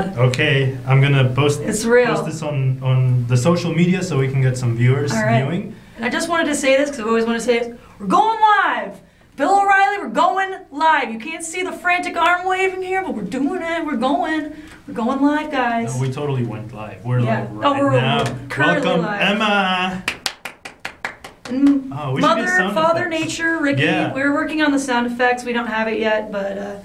Okay, I'm gonna post It's real. post this on the social media so we can get some viewers viewing. And I just wanted to say this because I always want to say it. We're going live. Bill O'Reilly, we're going live. You can't see the frantic arm waving here, but we're doing it. We're going live, guys. No, we totally went live. We're live right we're now. currently Welcome, live. Emma. And We should get sound Father effects. Nature, Ricky. Yeah. We're working on the sound effects. We don't have it yet, but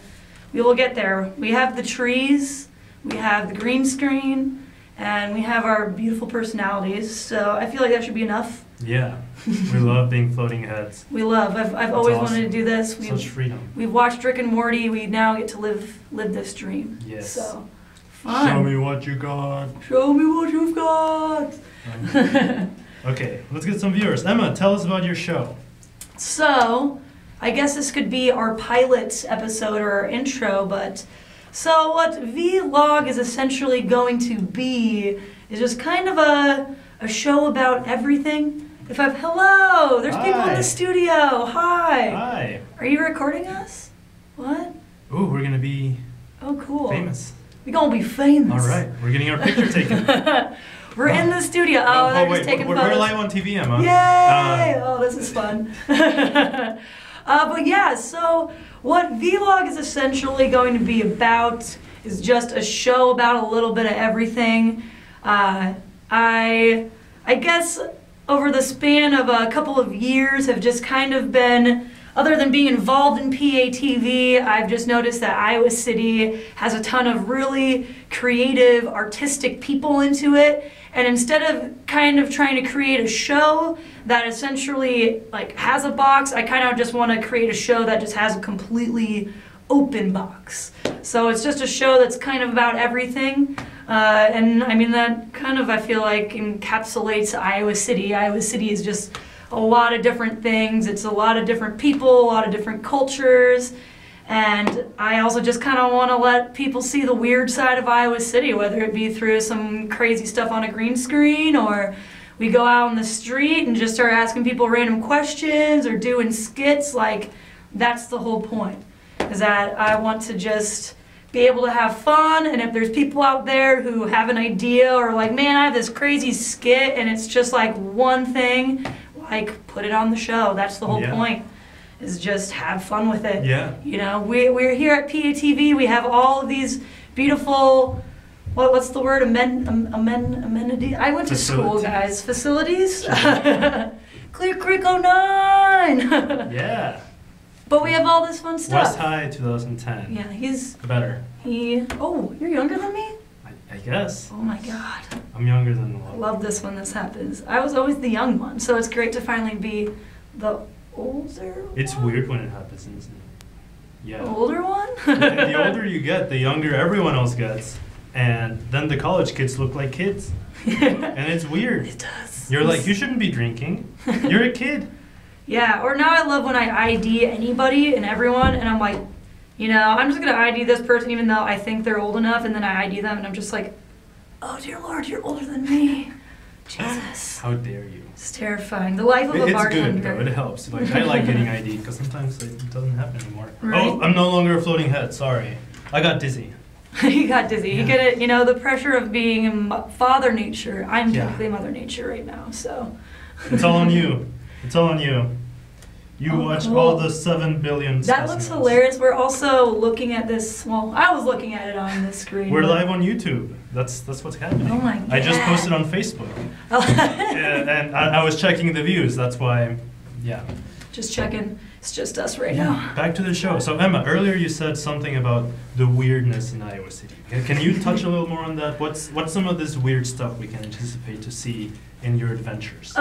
we will get there. We have the trees, we have the green screen, and we have our beautiful personalities. So I feel like that should be enough. Yeah, we love being floating heads. We love. I've always wanted to do this. Such freedom. We've watched Rick and Morty. We now get to live this dream. Yes. So fun. Show me what you got. Show me what you've got. Okay, let's get some viewers. Emma, tell us about your show. So, I guess this could be our pilot episode or our intro, but so what Vlog is essentially going to be is just kind of a show about everything. Hello, there's people in the studio. Hi. Hi. Are you recording us? What? Ooh, we're gonna be cool. famous. We're gonna be famous. All right, we're getting our picture taken. We're in the studio. They're just taking photos. We're live on TV, Emma. Yay! This is fun. But yeah, so what Vlog is essentially going to be about is just a show about a little bit of everything. I guess over the span of a couple of years have just kind of been, other than being involved in PATV, I've just noticed that Iowa City has a ton of really creative, artistic people into it. And instead of kind of trying to create a show that essentially like has a box, I kind of just want to create a show that just has a completely open box. So it's just a show that's kind of about everything. And I mean, that kind of, I feel like, encapsulates Iowa City. Iowa City is just a lot of different things. It's a lot of different people, a lot of different cultures. And I also just kind of want to let people see the weird side of Iowa City, whether it be through some crazy stuff on a green screen, or we go out on the street and just start asking people random questions or doing skits. Like, that's the whole point, is that I want to just be able to have fun, and if there's people out there who have an idea or like, man, I have this crazy skit and it's just like one thing, like, put it on the show. That's the whole point, is just have fun with it. Yeah. You know, we're here at PATV. We have all of these beautiful, what's the word? Amenity? I went to school, guys. Facilities? Clear Creek 09! Yeah. But we have all this fun stuff. West High 2010. Yeah, he's... Better. Oh, you're younger than me? I guess. Oh my god. I'm younger than I love this when this happens. I was always the young one, so it's great to finally be the older It's one? weird when it happens, isn't it? Yeah. The older one? The older you get, the younger everyone else gets. And then the college kids look like kids. And it's weird. It does. You're like, you shouldn't be drinking. You're a kid. Yeah, or now I love when I ID anybody and everyone, and I'm like, you know, I'm just going to ID this person even though I think they're old enough, and then I ID them, and I'm just like, oh dear Lord, you're older than me. Jesus. How dare you. It's terrifying. The life of a It's bartender. good, though. It helps. Like, I like getting ID because sometimes it doesn't happen anymore. Right. Oh, I'm no longer a floating head. Sorry. I got dizzy. You got dizzy. Yeah. You get it, you know, the pressure of being Father Nature. I'm Yeah. technically Mother Nature right now, so. It's all on you. It's all on you. You watch cool. all the 7 billion That looks specimens. hilarious. We're also looking at this, well, I was looking at it on this screen. We're but- live on YouTube. That's what's happening. Oh my I just God. posted on Facebook. And I was checking the views. That's why, yeah. Just checking. It's just us right now. Back to the show. So Emma, earlier you said something about the weirdness in Iowa City. Can you touch a little more on that? What's some of this weird stuff we can anticipate to see in your adventures?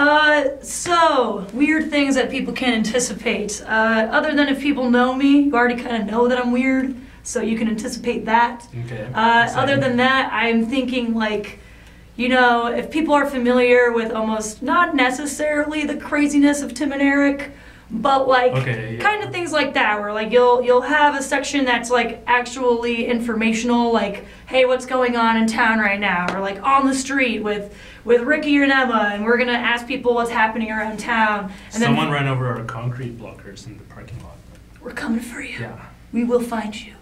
So weird things that people can anticipate. Other than if people know me, you already kind of know that I'm weird, so you can anticipate that. Okay. Other than that, I'm thinking like, you know, if people are familiar with almost not necessarily the craziness of Tim and Eric, but like kind of things like that, where like you'll have a section that's like actually informational, like, hey, what's going on in town right now, or like on the street with Ricky and Emma, and we're gonna ask people what's happening around town. And Someone then ran over our concrete blockers in the parking lot. we're coming for you. Yeah. We will find you.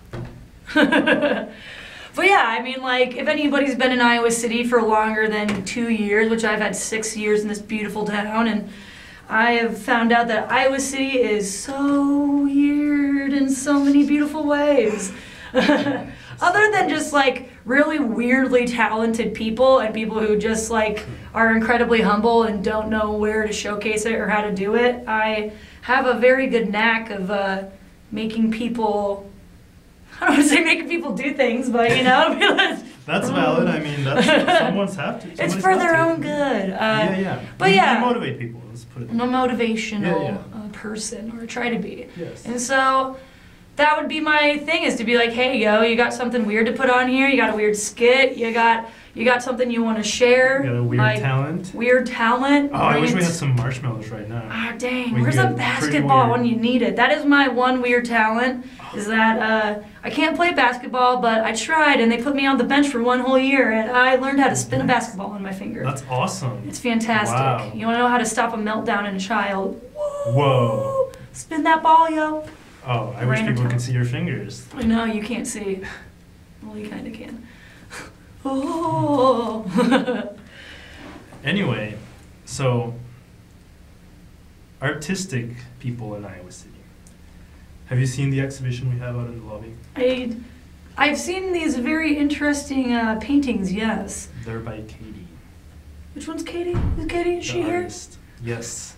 But yeah, I mean, like, if anybody's been in Iowa City for longer than 2 years, which I've had 6 years in this beautiful town, and I have found out that Iowa City is so weird in so many beautiful ways. Other than just like really weirdly talented people and people who just like are incredibly humble and don't know where to showcase it or how to do it, I have a very good knack of making people, I don't want to say making people do things, but you know. That's valid. I mean, that's someone's have to. It's for their own good. Yeah. But you motivate people. Let's put it. I'm a motivational person, or try to be. Yes. And so that would be my thing, is to be like, hey, yo, you got something weird to put on here? You got a weird skit? You got something you want to share? You got a weird talent? Weird talent? Oh, I wish we had some marshmallows right now. Ah, dang. Where's a basketball when you need it? That is my one weird talent, is that I can't play basketball, but I tried, and they put me on the bench for 1 whole year, and I learned how to spin a basketball on my finger. That's awesome. It's fantastic. Wow. You want to know how to stop a meltdown in a child? Whoa. Spin that ball, yo. Oh, I wish people could see your fingers. I know, you can't see. Well, you kind of can. Oh. Anyway, so artistic people in Iowa City. Have you seen the exhibition we have out in the lobby? I've seen these very interesting paintings, yes. They're by Katie. Which one's Katie? Is Katie? Is she here? Yes.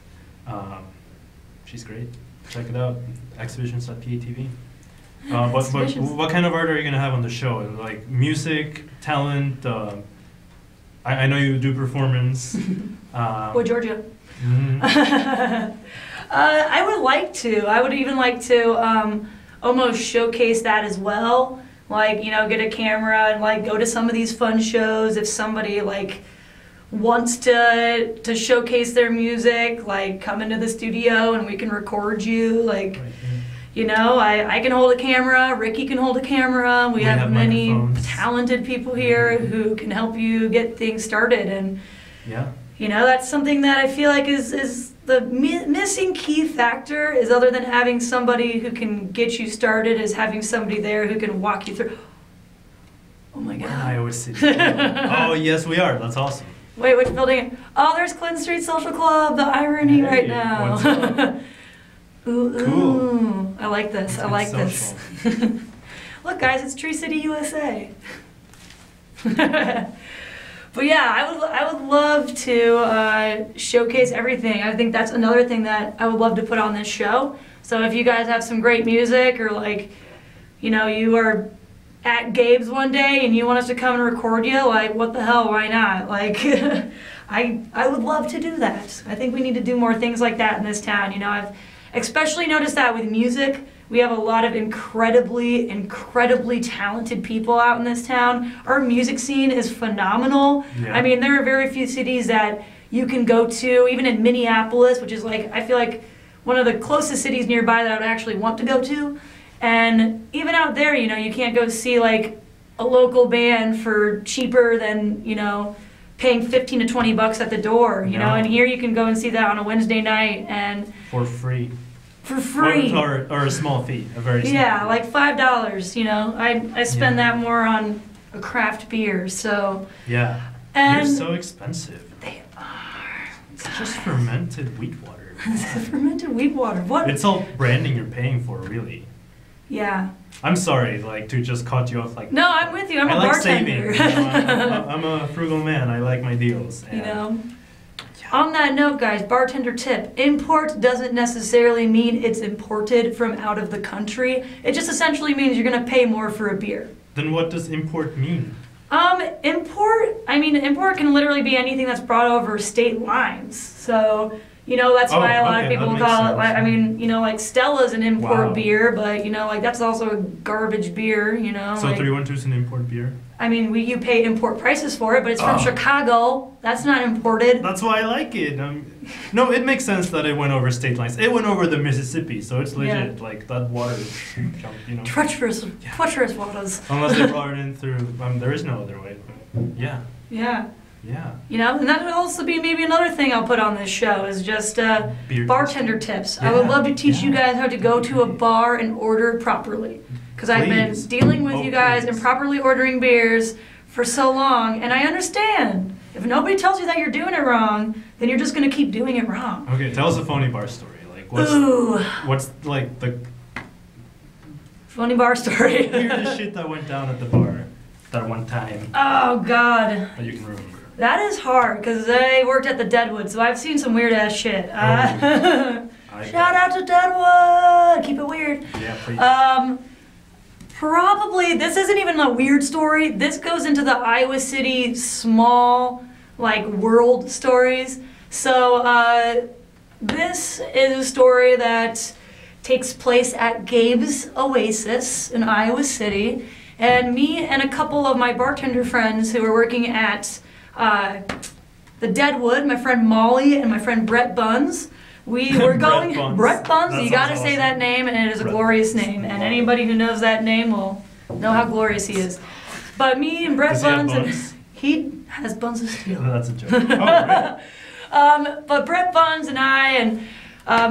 She's great. Check it out. Exhibitions.PATV. What kind of art are you going to have on the show? Like music, talent? I know you do performance. Boy, Georgia. Mm-hmm. I would like to. I would even like to almost showcase that as well. Like, you know, get a camera and like go to some of these fun shows. If somebody like wants to showcase their music, like come into the studio and we can record you. Like, you know, I can hold a camera, Ricky can hold a camera. We have many talented people here who can help you get things started. And, you know, that's something that I feel like is the missing key factor, is other than having somebody who can get you started, is having somebody there who can walk you through. Oh my God. We're in Iowa City. Oh, yes, we are. That's awesome. Wait, which building? Oh, there's Clinton Street Social Club, the irony right now. What's up? Ooh, Cool. ooh. I like this. I like this. Look, guys, it's Tree City, USA. But yeah, I would love to showcase everything. I think that's another thing that I would love to put on this show. So if you guys have some great music, or like, you know, you are at Gabe's one day and you want us to come and record you, like, what the hell, why not? Like, I would love to do that. I think we need to do more things like that in this town. You know, I've especially noticed that with music. We have a lot of incredibly talented people out in this town. Our music scene is phenomenal. Yeah. I mean, there are very few cities that you can go to, even in Minneapolis, which is like, I feel like one of the closest cities nearby that I would actually want to go to. And even out there, you know, you can't go see like a local band for cheaper than, you know, paying 15 to 20 bucks at the door, you know, and here you can go and see that on a Wednesday night and for free. For free. Or a small fee, a very small fee. Like $5, you know. I spend that more on a craft beer, so. Yeah. And they're so expensive. They are. It's just fermented wheat water. Fermented wheat water. What? It's all branding you're paying for, really. Yeah. I'm sorry, like, to just cut you off like. No, I'm with you. I'm a bartender. Saving. You know, I'm a frugal man. I like my deals. You know. On that note, guys, bartender tip. Import doesn't necessarily mean it's imported from out of the country. It just essentially means you're going to pay more for a beer. Then what does import mean? Import can literally be anything that's brought over state lines. So, you know, that's why a lot of people call it, like, I mean, you know, like Stella's an import beer, but, you know, like that's also a garbage beer, you know. So like, 312 is an import beer? I mean, you pay import prices for it, but it's from Chicago. That's not imported. That's why I like it. No, it makes sense that it went over state lines. It went over the Mississippi, so it's legit. Yeah. Like, that water jumped, you know. Treacherous waters. Unless they brought it in through, there is no other way. Yeah. Yeah. Yeah. You know, and that would also be maybe another thing I'll put on this show, is just bartender tips. Yeah. I would love to teach you guys how to go to a bar and order properly. because I've been dealing with you guys please. improperly ordering beers for so long, and I understand. If nobody tells you that you're doing it wrong, then you're just going to keep doing it wrong. Okay, tell us a phony bar story. Like, what's like the funny bar story? weirdest shit that went down at the bar that one time Oh, God. that you can remember? That is hard, because I worked at the Deadwood, so I've seen some weird-ass shit. Shout out to Deadwood! Keep it weird. Yeah, please. Probably, this isn't even a weird story. This goes into the Iowa City small, like, world stories. So, this is a story that takes place at Gabe's Oasis in Iowa City. And me and a couple of my bartender friends who were working at the Deadwood, my friend Molly and my friend Brett Buns, we were going... Brett Buns, you gotta say that name, and it is a glorious name. And anybody who knows that name will know how glorious he is. But me and Brett Buns... And he has buns of steel. No, that's a joke. Oh, right. But Brett Buns and I and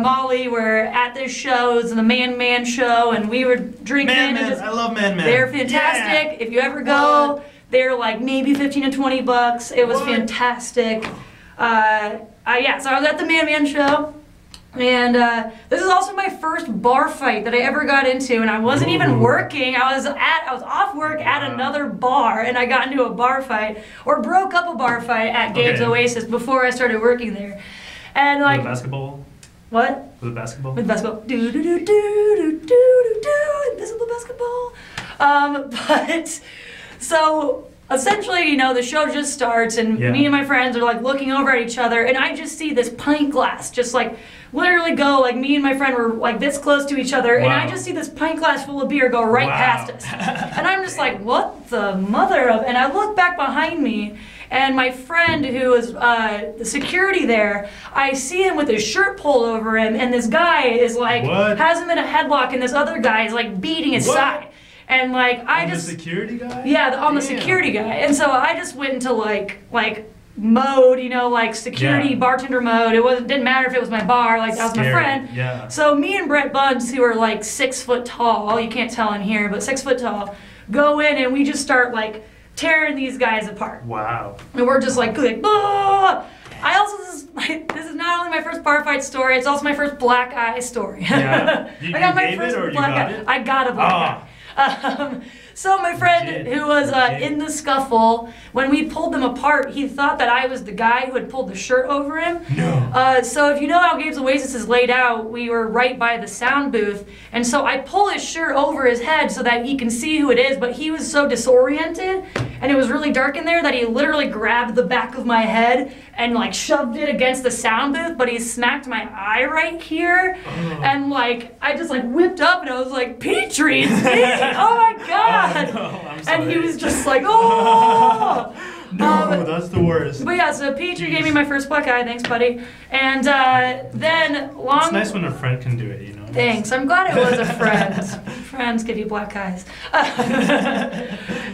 Molly were at this show. It was the Man show, and we were drinking. I love Man. They're fantastic. Yeah. If you ever go, they're like maybe $15 to $20. It was fantastic. Yeah, so I was at the Man show, and this is also my first bar fight that I ever got into, and I wasn't even working. I was off work at another bar, and I got into a bar fight, or broke up a bar fight at Gabe's Oasis before I started working there. And like... With basketball? What? With basketball? With basketball. Do do do do do do do do. Invisible basketball. But so essentially, you know, the show just starts, and me and my friends are like looking over at each other, and I just see this pint glass just like literally go, like me and my friend were like this close to each other, and I just see this pint glass full of beer go right past us. And I'm just like, what the mother of... And I look back behind me, and my friend who was the security there, I see him with his shirt pulled over him, and this guy is like, has him in a headlock, and this other guy is like beating his side. And like, the security guy? Yeah, on the security guy. And so I just went into like mode, you know, like security bartender mode. It didn't matter if it was my bar, like that was my friend. Yeah. So me and Brett Buns, who are like 6 foot tall, you can't tell in here, but 6 foot tall, go in and we just start like tearing these guys apart. Wow. And we're just like, ah! I also, this is not only my first bar fight story, it's also my first black eye story. Yeah. I got my first black eye. I got a black eye. So my friend who was in the scuffle, when we pulled them apart, he thought that I was the guy who had pulled the shirt over him. No. So if you know how Gabe's Oasis is laid out, we were right by the sound booth, and so I pull his shirt over his head so that he can see who it is, but he was so disoriented, and it was really dark in there that he literally grabbed the back of my head and like shoved it against the sound booth, but he smacked my eye right here, and like I just like whipped up and I was like, Petrie, it's me! Oh my god! Oh, no, I'm sorry. And he was just like, oh! No, that's the worst. But yeah, so Petrie gave me my first black eye, thanks buddy. And then It's nice when a friend can do it, you know? Thanks, I'm glad it was a friend. Friends give you black eyes.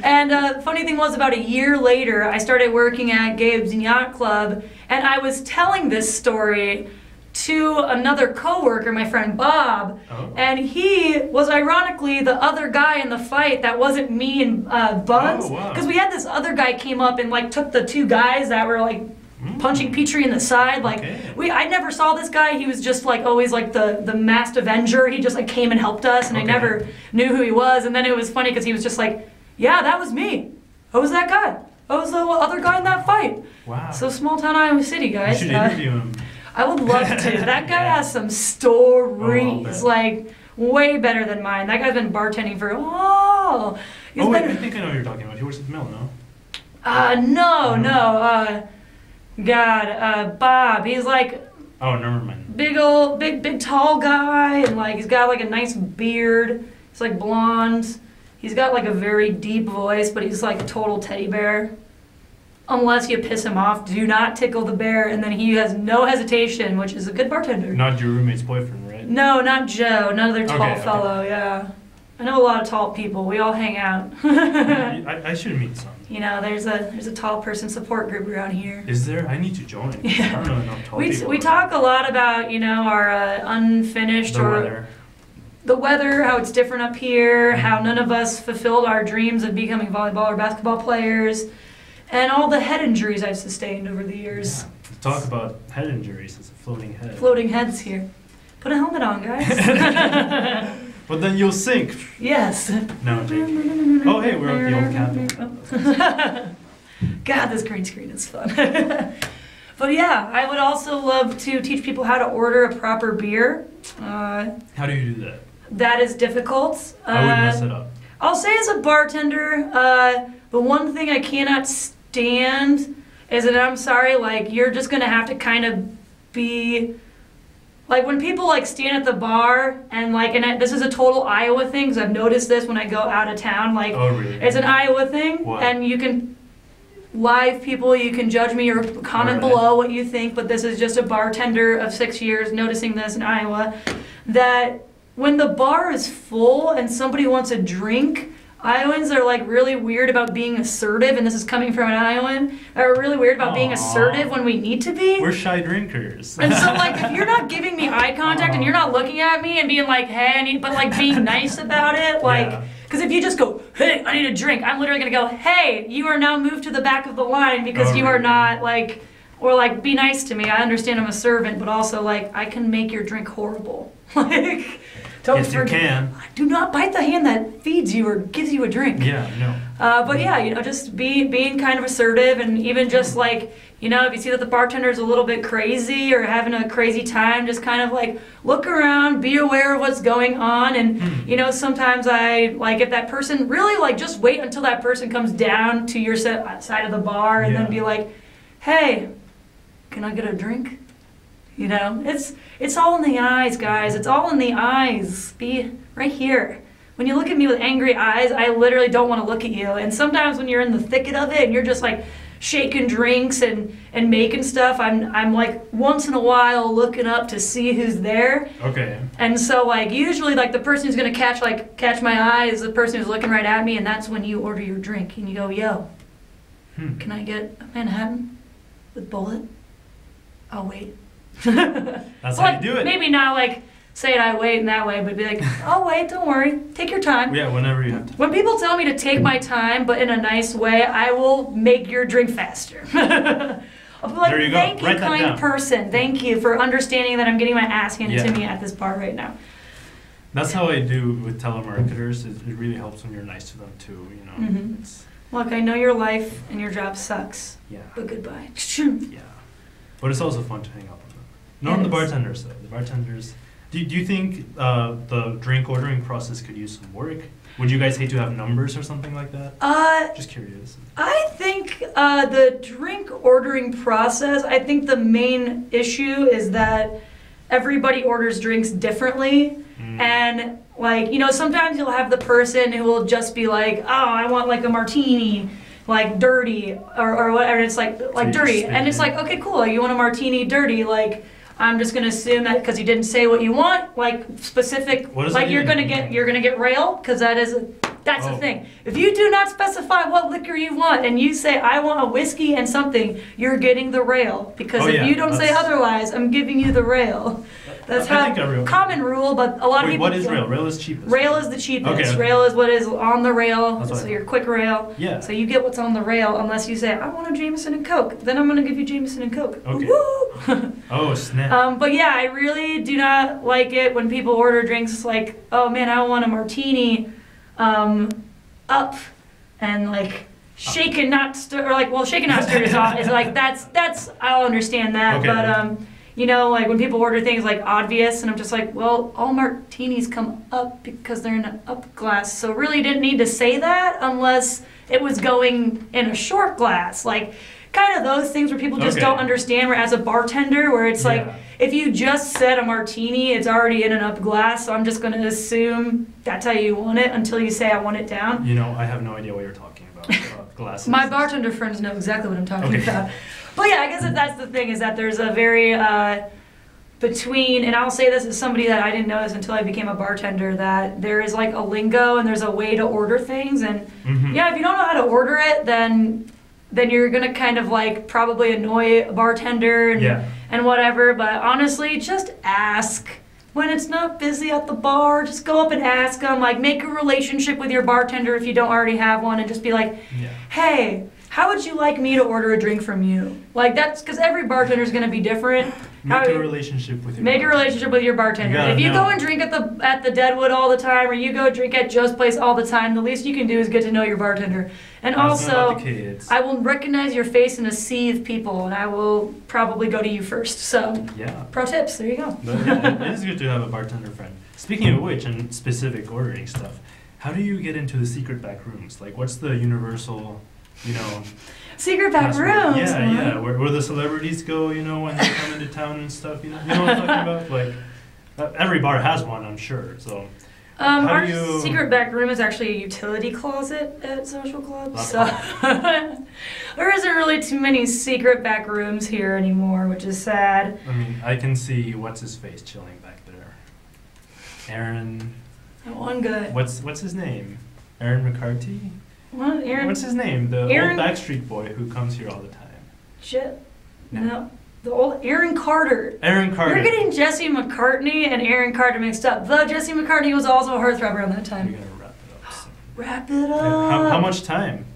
And funny thing was, about a year later, I started working at Gabe's Yacht Club, and I was telling this story to another coworker, my friend Bob, and he was ironically the other guy in the fight that wasn't me and Buns, because we had this other guy came up and like took the two guys that were like punching Petrie in the side. Like I never saw this guy. He was just like always like the masked Avenger. He just like came and helped us, and I never knew who he was. And then it was funny because he was just like, yeah, that was me. I was that guy. I was the other guy in that fight. Wow. So small town Iowa City, guys. You should interview him. I would love to. That guy has some stories, like way better than mine. That guy's been bartending for I think I know what you're talking about. He works at the mill, no? Bob. He's like never mind. Big tall guy, and like he's got like a nice beard. He's like blonde. He's got like a very deep voice, but he's like a total teddy bear. Unless you piss him off, do not tickle the bear, and then he has no hesitation, which is a good bartender. Not your roommate's boyfriend, right? No, not Joe. Another tall fellow, yeah. I know a lot of tall people. We all hang out. I should meet some. You know, there's a tall person support group around here. Is there? I need to join. Yeah. I don't know enough tall people. We talk a lot about, you know, our unfinished weather. the weather, how it's different up here, how none of us fulfilled our dreams of becoming volleyball or basketball players, and all the head injuries I've sustained over the years. Yeah. Talk about head injuries. It's a floating head. Floating heads here. Put a helmet on, guys. But then you'll sink. Yes. No, Jake. Oh, hey, we're at the old Capitol. God, this green screen is fun. But yeah, I would also love to teach people how to order a proper beer. How do you do that? That is difficult. I would mess it up. I'll say as a bartender, the one thing I cannot stand is that I'm sorry, like, you're just gonna have to kind of be, like, when people, like, stand at the bar and, like, this is a total Iowa thing, because I've noticed this when I go out of town, like, oh, really? It's an Iowa thing, what? And you can, live people, you can judge me or comment below what you think, but this is just a bartender of 6 years noticing this in Iowa, that when the bar is full and somebody wants a drink, Iowans are like really weird about being assertive, and this is coming from an Iowan. They're really weird about being assertive when we need to be. We're shy drinkers. And so, like, if you're not giving me eye contact and you're not looking at me and being like, hey, I need, but like being nice about it, like, because if you just go, hey, I need a drink, I'm literally gonna go, hey, you are now moved to the back of the line because you are not like, or like, be nice to me. I understand I'm a servant, but also like, I can make your drink horrible. Like. Yes, you can. Do not bite the hand that feeds you or gives you a drink. Yeah, no. But yeah, you know, just being kind of assertive, and even just like, you know, if you see that the bartender is a little bit crazy or having a crazy time, just kind of like look around, be aware of what's going on, and you know, sometimes I like if that person really like just wait until that person comes down to your side of the bar and then be like, hey, can I get a drink? You know, it's all in the eyes, guys. It's all in the eyes. Be right here. When you look at me with angry eyes, I literally don't want to look at you. And sometimes when you're in the thicket of it and you're just like shaking drinks and making stuff, I'm like once in a while looking up to see who's there. Okay. And so like usually like the person who's gonna catch my eye is the person who's looking right at me, and that's when you order your drink and you go, yo, can I get a Manhattan with bullet? I'll wait. That's how you do it. Maybe not like say it I wait in that way, but be like, oh wait, don't worry, take your time. Yeah, whenever you have to. When people tell me to take my time, but in a nice way, I will make your drink faster. I'll be like, there you go. Thank you, kind person. Thank you for understanding that I'm getting my ass handed to me at this bar right now. That's how I do with telemarketers. It really helps when you're nice to them too. You know. Look, I know your life and your job sucks. Yeah. But goodbye. Yeah. But it's also fun to hang out with them. Not the bartenders though. The bartenders. Do you think the drink ordering process could use some work? Would you guys hate to have numbers or something like that? Just curious. I think the drink ordering process, I think the main issue is that everybody orders drinks differently. And like, you know, sometimes you'll have the person who will just be like, oh, I want like a martini, like dirty or whatever. It's like dirty. And it's like, okay, cool. You want a martini dirty, like, I'm just gonna assume that because you didn't say what you want, like specific, like you're gonna get rail, because that's the thing. If you do not specify what liquor you want and you say I want a whiskey and something, you're getting the rail, because if you don't say otherwise, I'm giving you the rail. That's how common rule, but a lot of people. What is rail? Rail is cheapest. Rail is the cheapest. Okay. Rail is what is on the rail. So your quick rail. Yeah. So you get what's on the rail, unless you say I want a Jameson and Coke. Then I'm gonna give you Jameson and Coke. Okay. Woo! Oh snap. But yeah, I really do not like it when people order drinks like, oh man, I want a martini, up, and like shaken not stir, or like, well, shaken not stirred is like that's I'll understand that, but you know, like when people order things like obvious, and I'm just like, well, all martinis come up because they're in an up glass, so really didn't need to say that unless it was going in a short glass, like kind of those things where people just don't understand, where as a bartender, where it's like, if you just said a martini, it's already in an up glass, so I'm just going to assume that's how you want it until you say I want it down. You know, I have no idea what you're talking about, glasses. My bartender friends know exactly what I'm talking about. But yeah, I guess that's the thing, is that there's a very, between, and I'll say this as somebody that I didn't know this until I became a bartender, that there is like a lingo and there's a way to order things, and yeah, if you don't know how to order it, then you're gonna kind of like probably annoy a bartender and whatever, but honestly, just ask. when it's not busy at the bar, just go up and ask them. Like, make a relationship with your bartender if you don't already have one, and just be like, hey, how would you like me to order a drink from you? Like, that's because every bartender is going to be different. Make a relationship with your Make a relationship with your bartender. If you go and drink at the Deadwood all the time, or you go drink at Joe's Place all the time, the least you can do is get to know your bartender. And also, I will recognize your face in a sea of people, and I will probably go to you first. So, pro tips, there you go. But yeah, it is good to have a bartender friend. Speaking of which, and specific ordering stuff, how do you get into the secret back rooms? Like, what's the universal, secret back rooms? Yeah, where the celebrities go, when they come into town and stuff, you know what I'm talking about? Like, every bar has one, I'm sure, so. Our secret back room is actually a utility closet at social clubs, so there isn't really too many secret back rooms here anymore, which is sad. I mean, I can see what's his face chilling back there. Aaron. That one guy. What's his name? Aaron McCarthy? What? Aaron? What's his name? The old Backstreet Boy who comes here all the time. Shit. No. The old Aaron Carter. Aaron Carter. You're getting Jesse McCartney and Aaron Carter mixed up. Though Jesse McCartney was also a heartthrob around that time. We're gonna wrap it up soon. Wrap it up. How much time?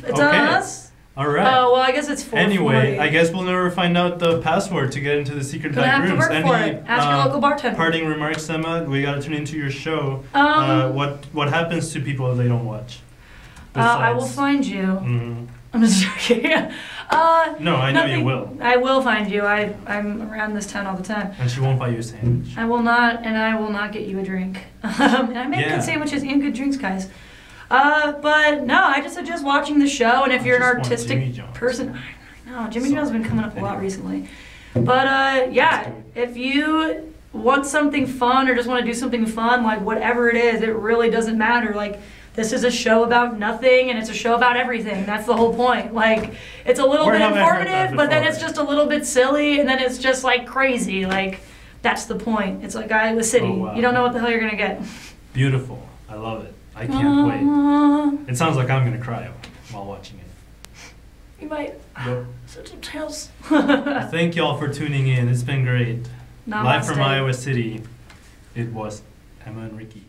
It's on us? Alright. Oh, well, I guess it's 4:40. Anyway, I guess we'll never find out the password to get into the secret back rooms. Have to work for it. Ask your local bartender. Parting remarks, Emma? We gotta tune into your show. What happens to people that they don't watch? I will find you. Mm-hmm. I'm just joking. No, I know you will. I will find you. I'm around this town all the time. And she won't buy you a sandwich. I will not get you a drink. And I make good sandwiches and good drinks, guys. But no, I just suggest watching the show, and if you're an artistic person, I know Jimmy John's been coming up a lot recently. But if you want something fun or just want to do something fun, like whatever it is, it really doesn't matter. Like, this is a show about nothing, and it's a show about everything. That's the whole point. Like, it's a little bit informative, but then it's just a little bit silly, and then it's just like crazy. Like, that's the point. It's like Iowa City. Oh, wow. You don't know what the hell you're gonna get. Beautiful. I love it. I can't wait. It sounds like I'm gonna cry while watching it. You might. Such a tales. Thank y'all for tuning in. It's been great. Namaste. Live from Iowa City. It was Emma and Ricky.